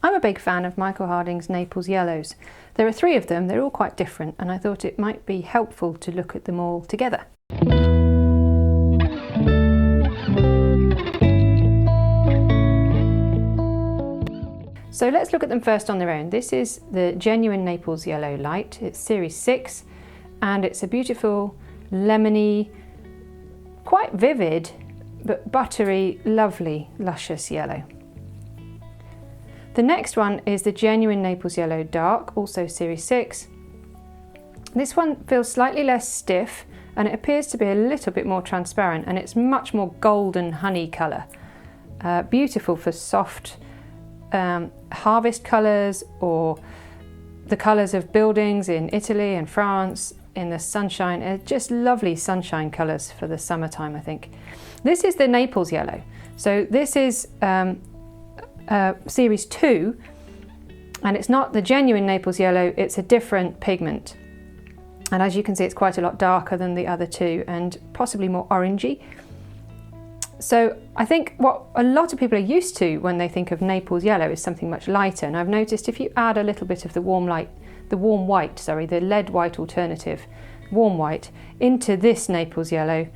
I'm a big fan of Michael Harding's Naples Yellows. There are 3 of them, they're all quite different, and I thought it might be helpful to look at them all together. So let's look at them first on their own. This is the genuine Naples Yellow Light. It's series 6, and it's a beautiful lemony, quite vivid, but buttery, lovely, luscious yellow. The next one is the genuine Naples Yellow Dark, also series 6. This one feels slightly less stiff, and it appears to be a little bit more transparent, and it's much more golden honey colour. Beautiful for soft harvest colours, or the colours of buildings in Italy and France in the sunshine. Just lovely sunshine colours for the summertime, I think. This is the Naples Yellow. So this is series 2, and it's not the genuine Naples Yellow, it's a different pigment. And as you can see, it's quite a lot darker than the other 2 and possibly more orangey. So I think what a lot of people are used to when they think of Naples Yellow is something much lighter. And I've noticed if you add a little bit of the warm white, the lead white alternative, warm white, into this Naples Yellow,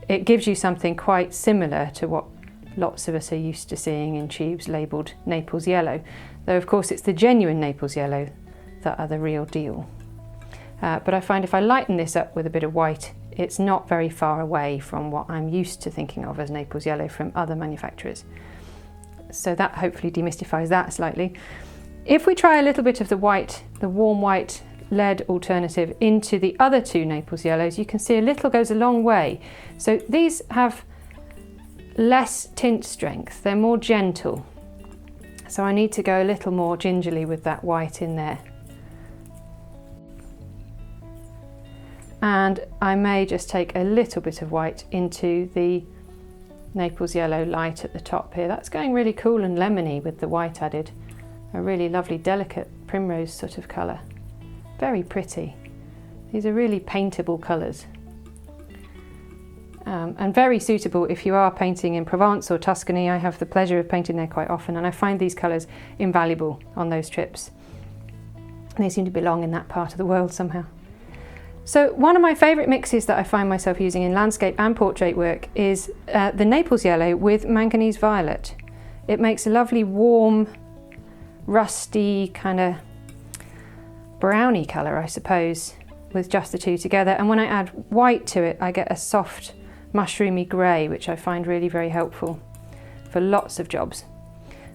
it gives you something quite similar to what lots of us are used to seeing in tubes labelled Naples Yellow. Though of course it's the genuine Naples Yellow that are the real deal. But I find if I lighten this up with a bit of white, it's not very far away from what I'm used to thinking of as Naples Yellow from other manufacturers. So that hopefully demystifies that slightly. If we try a little bit of the white, the warm white lead alternative into the other 2 Naples Yellows, you can see a little goes a long way. So these have less tint strength, they're more gentle. So I need to go a little more gingerly with that white in there. And I may just take a little bit of white into the Naples Yellow Light at the top here. That's going really cool and lemony with the white added. A really lovely delicate primrose sort of colour. Very pretty. These are really paintable colours. And very suitable if you are painting in Provence or Tuscany. I have the pleasure of painting there quite often, and I find these colours invaluable on those trips. They seem to belong in that part of the world somehow. So one of my favourite mixes that I find myself using in landscape and portrait work is the Naples Yellow with manganese violet. It makes a lovely warm, rusty, kind of browny colour, I suppose, with just the 2 together. And when I add white to it, I get a soft, mushroomy grey, which I find really very helpful for lots of jobs.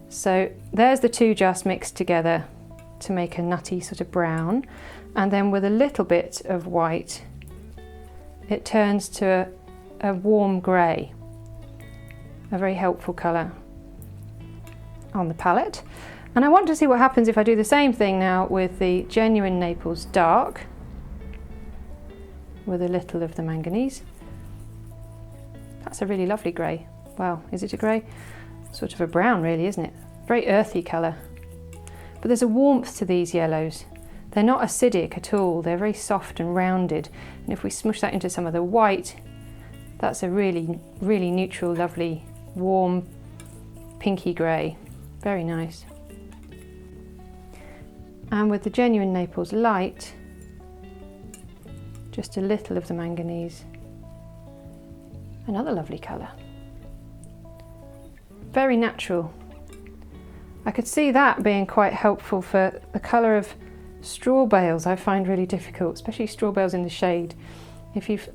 So there's the 2 just mixed together to make a nutty sort of brown. And then with a little bit of white, it turns to a warm grey, a very helpful colour on the palette. And I want to see what happens if I do the same thing now with the genuine Naples Dark, with a little of the manganese. That's a really lovely grey. Wow, is it a grey? Sort of a brown really, isn't it? Very earthy colour. But there's a warmth to these yellows. They're not acidic at all, they're very soft and rounded. And if we smush that into some of the white, that's a really, really neutral, lovely, warm, pinky grey. Very nice. And with the genuine Naples Light, just a little of the manganese. Another lovely colour. Very natural. I could see that being quite helpful for the colour of straw bales. I find really difficult, especially straw bales in the shade. If you've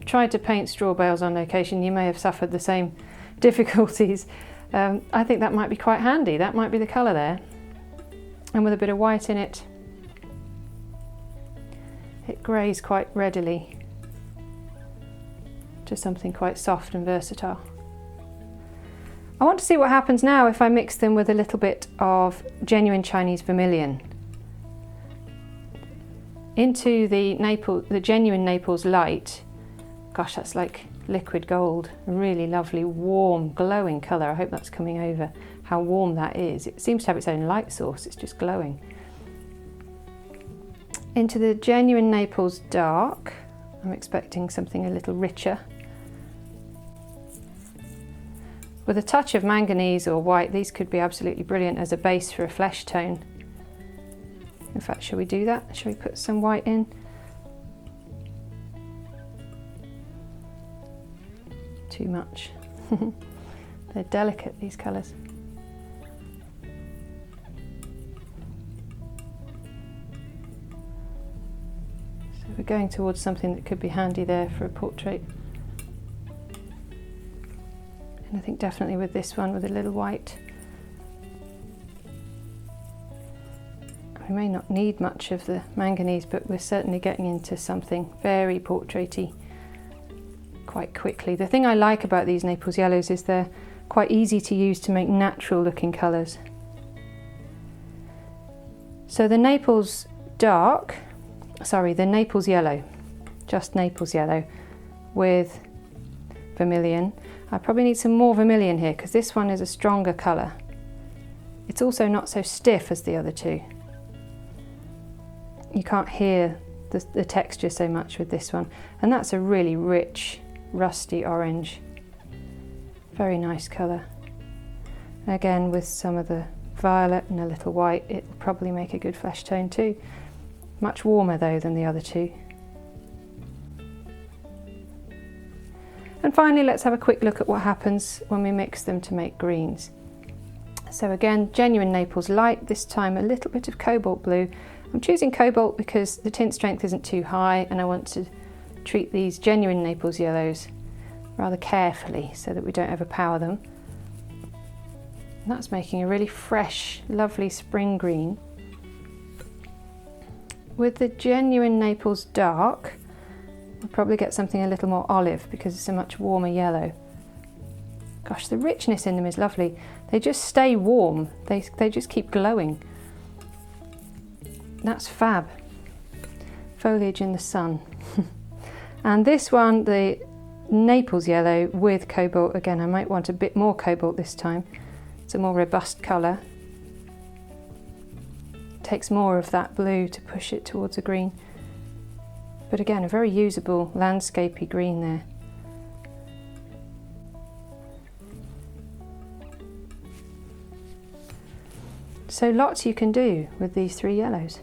tried to paint straw bales on location, you may have suffered the same difficulties. I think that might be quite handy. That might be the colour there. And with a bit of white in it, it greys quite readily to something quite soft and versatile. I want to see what happens now if I mix them with a little bit of genuine Chinese vermilion. Into the genuine Naples Light. Gosh, that's like liquid gold. A really lovely, warm, glowing colour. I hope that's coming over, how warm that is. It seems to have its own light source, it's just glowing. Into the genuine Naples Dark. I'm expecting something a little richer. With a touch of manganese or white, these could be absolutely brilliant as a base for a flesh tone. In fact, shall we do that? Shall we put some white in? Too much. They're delicate, these colours. So we're going towards something that could be handy there for a portrait. And I think definitely with this one, with a little white. We may not need much of the manganese, but we're certainly getting into something very portraity quite quickly. The thing I like about these Naples Yellows is they're quite easy to use to make natural looking colours. So the Naples Yellow, just Naples Yellow with vermilion. I probably need some more vermilion here because this one is a stronger colour. It's also not so stiff as the other two. You can't hear the texture so much with this one, and that's a really rich rusty orange. Very nice colour. Again, with some of the violet and a little white, it will probably make a good flesh tone too. Much warmer though than the other two. And finally, let's have a quick look at what happens when we mix them to make greens. So again, genuine Naples light, this time a little bit of cobalt blue. I'm choosing cobalt because the tint strength isn't too high and I want to treat these genuine Naples Yellows rather carefully so that we don't overpower them. And that's making a really fresh, lovely spring green. With the genuine Naples dark, we'll probably get something a little more olive because it's a much warmer yellow. Gosh, the richness in them is lovely. They just stay warm, they just keep glowing. That's fab. Foliage in the sun. And this one, the Naples Yellow with cobalt, again I might want a bit more cobalt this time. It's a more robust colour. Takes more of that blue to push it towards a green. But again, a very usable landscapey green there. So lots you can do with these three yellows.